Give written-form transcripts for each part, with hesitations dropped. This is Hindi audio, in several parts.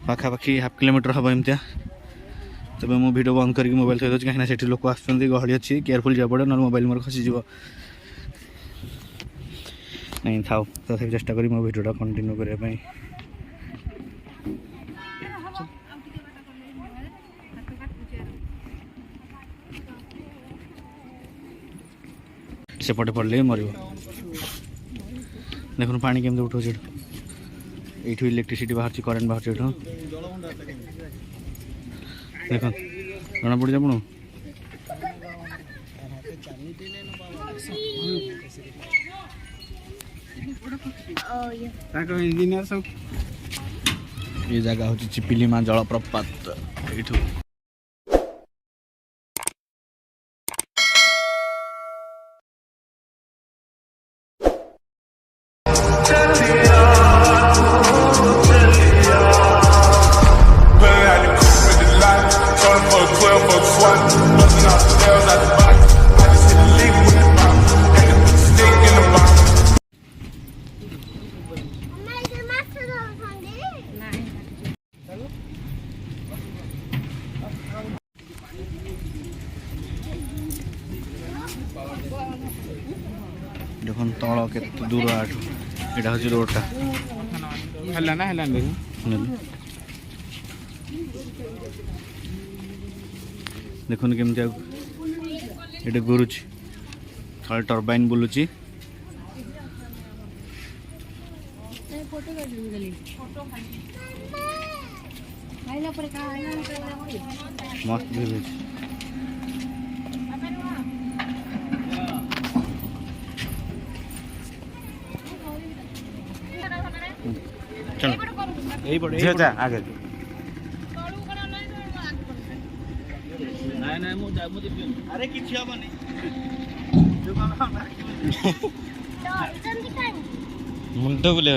पाखापाखि हाफ किलोमीटर हम एमतिया तब मु वीडियो बंद करके मोबाइल थी दूसरी कहीं से लोक आसुँच गहली अच्छी केयरफुल जा पड़े ना मोबाइल मोर खसीज नहीं था तथा चेष्टा करी मो वीडियोटा कंटिन्यू करने सेपटे पड़े मर देखो पानी केमती उठो ये इलेक्ट्रिसिटी बाहर करेन्ट बाहर देख जना पड़ी आपड़ ये जगह हूँ चिपिलिमा जलप्रपात ये देख तल के दूर यहाँ हूँ रोडटा देखुन केमती ये गुरुची थोड़ा टर्बाइन बुलूची मस्त भी यही पड़े जा आगे अरे किसी हेनी मुंड बुले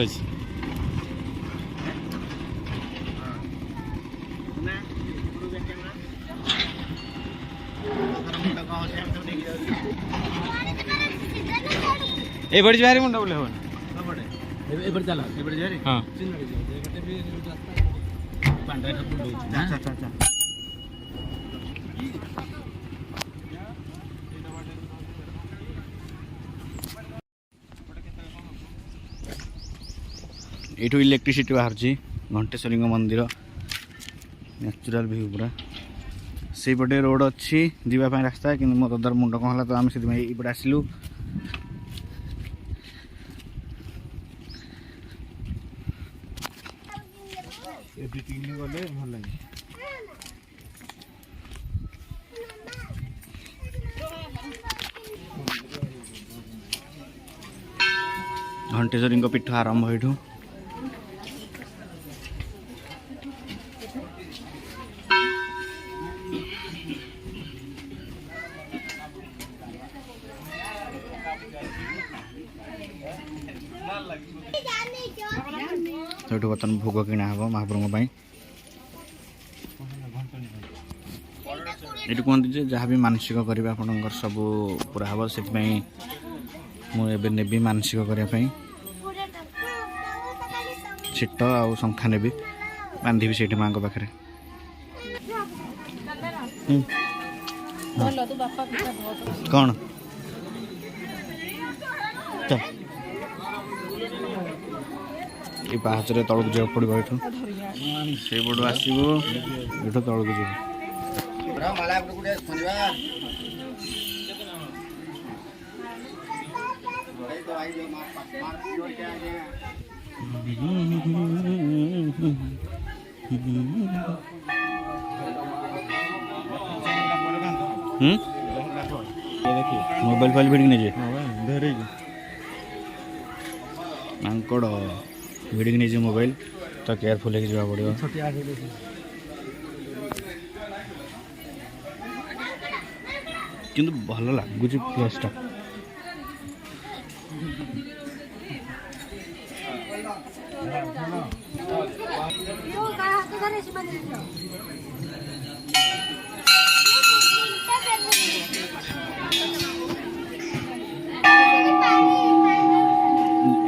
ए बड़ी बाहरी मुंड बुले एबर चला एबर जा रे हां पांडा अच्छा अच्छा अच्छा ये इलेक्ट्रिसिटी बाहर घंटेश्वरी मंदिर नेचुरल व्यू पूरा से पटे रोड अच्छी जीवाई रास्ता कि मो दादार मुंड कौन है तो आम से ये आसलु घंटेश्वरी पीठ आरंभ यू तो बर्तन भोग किना हम महाप्रभु ये कहते जहाँ भी मानसिक करेंगे आप सब पूरा हम से मुझे नेबी मानसिक करने छिट आ शंखा नेबी बांधि से माँ पाखे कौन ये पाचरे तलक जा पड़ो ये से बड़ आसो ये तलक जा मोबाइल फाइल भिड़ नहीं मांकड़ भिड़ नहीं मोबाइल तो केयरफुल है जा पड़ो किंतु भल लगुच प्लेसटा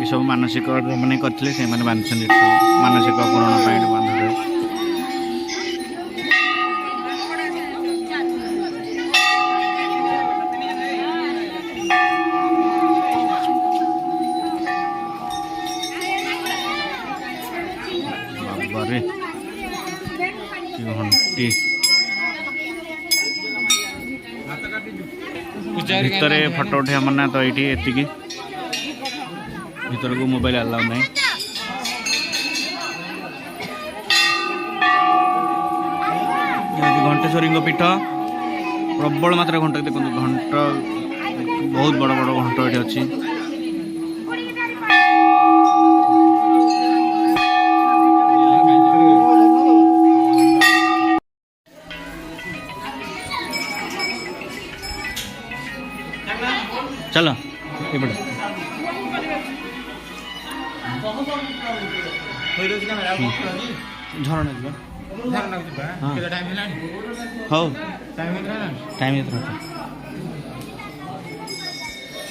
सब मानसिक मैंने करते मानसिक पूरण बांध बाबारे घंटी भितर फोटो उठे मना तो ये एति भीतर को मोबाइल अलाउ नहीं। घंटेश्वरी पीठ प्रबल मात्रा घंटा देखो घंट बहुत बड़ बड़ घंट ये अच्छी। चलो एपटे झरना हाँ टाइम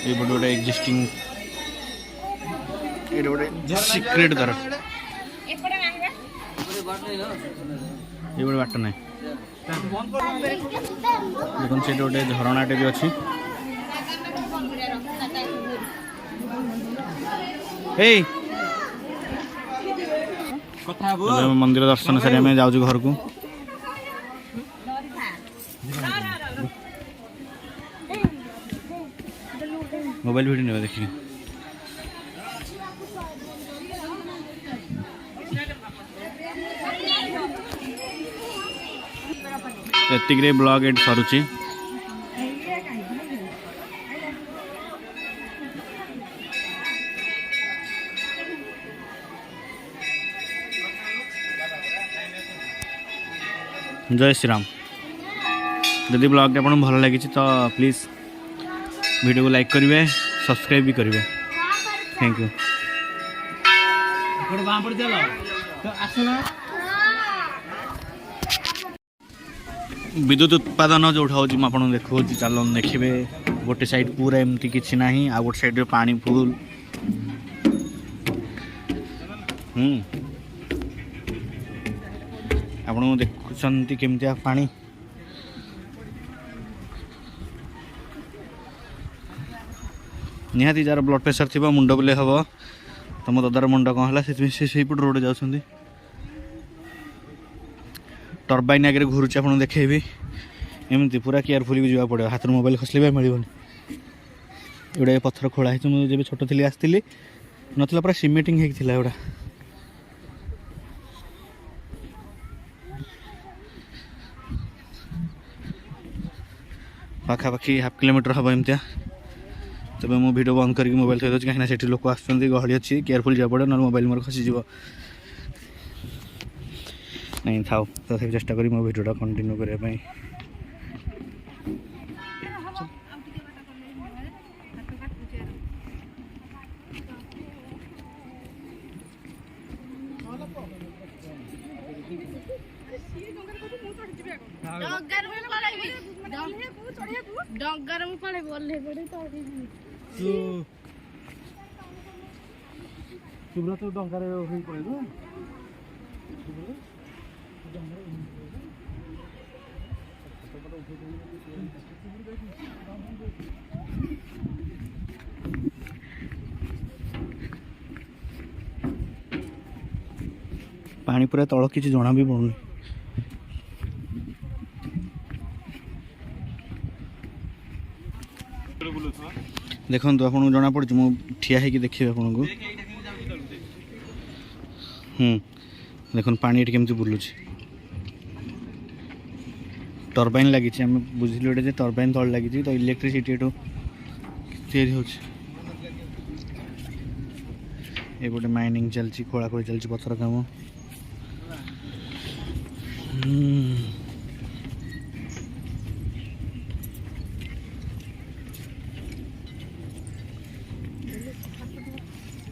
ये गोटे एक्जिस्टिंग ये गोटे सिक्रेट दर ये गोटे बाट ना देखो से गोटे झरनाटे भी अच्छी। मंदिर दर्शन सारी आम जाऊँ घर को। मोबाइल वीडियो नहीं देखिए एतिक ब्लॉग एड सरुची। जय श्री राम। जदि ब्लॉग आपको भल लगी तो प्लीज़ वीडियो को लाइक करेंगे सब्सक्राइब भी करेंगे। Thank you. विद्युत उत्पादन जो उठाऊँ आपको देखो चल देखिए गोटे साइड पूरा एमती किसी ना आ गोटे साइड पानी फुल आपण देखुंत केमतिया पानी निहाती जार ब्लड प्रेशर थी मुंड बुले हम तुम दादार मुंड कौन है से रोड जाऊँगी टर्बाइन आगे घूरुचे आप देखेबी एमती पूरा केयरफुली भी जावाक पड़ो हाथ मोबाइल खसले भी मिलनी। एगुड़ा पत्थर खोला है मुझे जब छोट थी आसती नाला पूरा सीमेंटिंग होता एगुड़ा पाखापाखि हाफ किलोमीटर हम एमतिया। तब मु वीडियो बंद करके मोबाइल थी कहीं से लोक आसुँच गहली अच्छी केयरफुल जा पड़े ना मोबाइल मोर खसीज नहीं था तथा चेष्टा करी मो वीडियोटा कंटिन्यू करने। डगर में पड़े बोलने पड़े तो तुमरा तो डंगारे होई पड़े दो पानी पूरा तल किसी जना भी पड़ुनी। देखो आपको जना पड़ी मु ठिया है कि देखिए आपन को देखो पानी ये केमती बुलूँ टर्बाइन लगी आम बुझिल गोटे टर्बाइन तल लगी तो इलेक्ट्रिसिटी एटू तैयारी हो गोटे माइनिंग चलती खोलाखोली चलती पत्थर काम।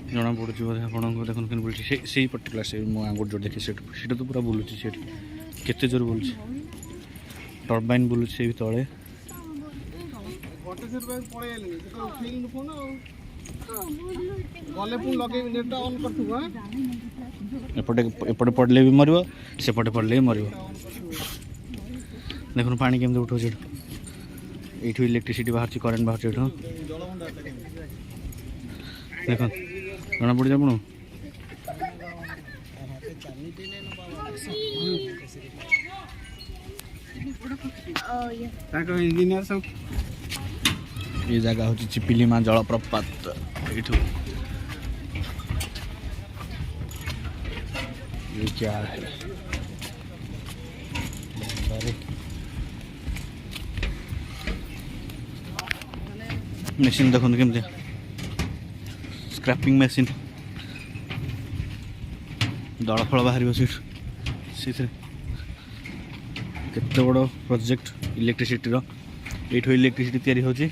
जना पड़े बोधे आपको देखो बुलूँ से पर्टिकुलर से आंगुर जो देखिए से तो पूरा बुलूँ केते जोर बुलूँ टर्बाइन बुलूँ से तले एपटे पड़े भी मर सेपटे पड़े भी मर देखो पानी केमती उठो ये इलेक्ट्रिसिटी बाहर करेन्ट बाहर देखो जना पड़ी आप इंजीनियर सब ये जगह हूँ चिपिलिमा जलप्रपात एठू ये क्या है मेसीन देखो केमती स्क्रैपिंग मेसीन दल फल बाहर से केते बड़ प्रोजेक्ट इलेक्ट्रिसिटी ये इलेक्ट्रिसिटी तैयारी होची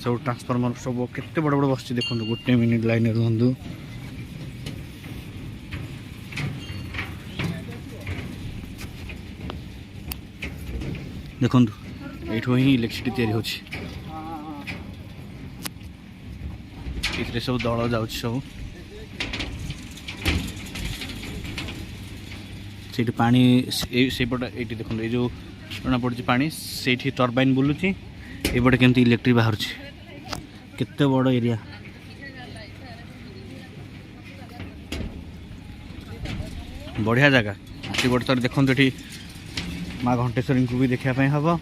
सब ट्रांसफॉर्मर सब केते बड़ बड़ बस देखो गोटे मिनिट लाइन रुहतु देखो ये ही इलेक्ट्रिसिटी तैयारी होची ये सब दल जाऊँ सब से पानी से पट ये देखो ये जो जना पड़ी पानी से टर्बाइन बुलूची एपटे केमती इलेक्ट्रिक बाहर केते बड़ एरिया बढ़िया जगह आसी बड़े थर देखो ये माँ घंटेश्वरी को भी देखापी हम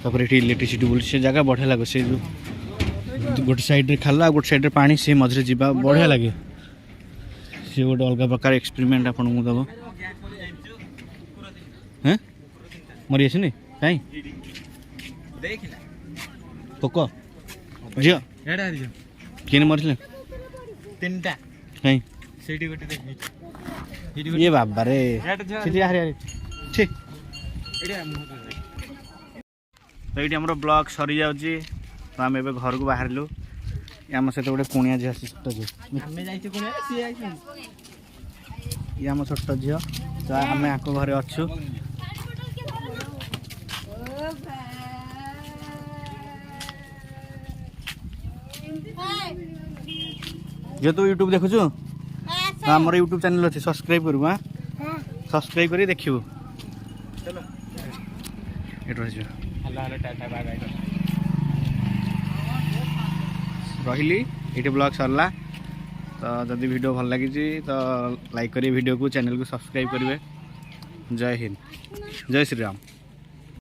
तापर ये इलेक्ट्रिसिटी बुल से जगह बढ़िया लगे से जो गोटे साइड रे खाला गोटे साइड रे पानी से मझे जावा बढ़िया लगे सी गोटे अलग प्रकार एक्सपेरिमेंट आपन को दब हैं मरी आस नहीं कहीं पोक झी किन मरल तीन टा कहीं सेठी गोटे ये बाबा रे छी तो ये आम ब्लॉग सरी जाऊँगी तो आम ए घर को बाहर आम सहित गोटे कुणिया झी आसी छोट झी ये आम छोट झी तो आम आक घरे अच्छु जो तू यूट्यूब देखु तो आमर यूट्यूब चैनल अच्छे सब्सक्राइब करू हाँ सब्सक्राइब कर देखू चलो रही ये ब्लॉग सरला तो जदि वीडियो भल लगी तो लाइक करिए वीडियो को चैनल को सब्सक्राइब करेंगे जय हिंद जय श्री राम।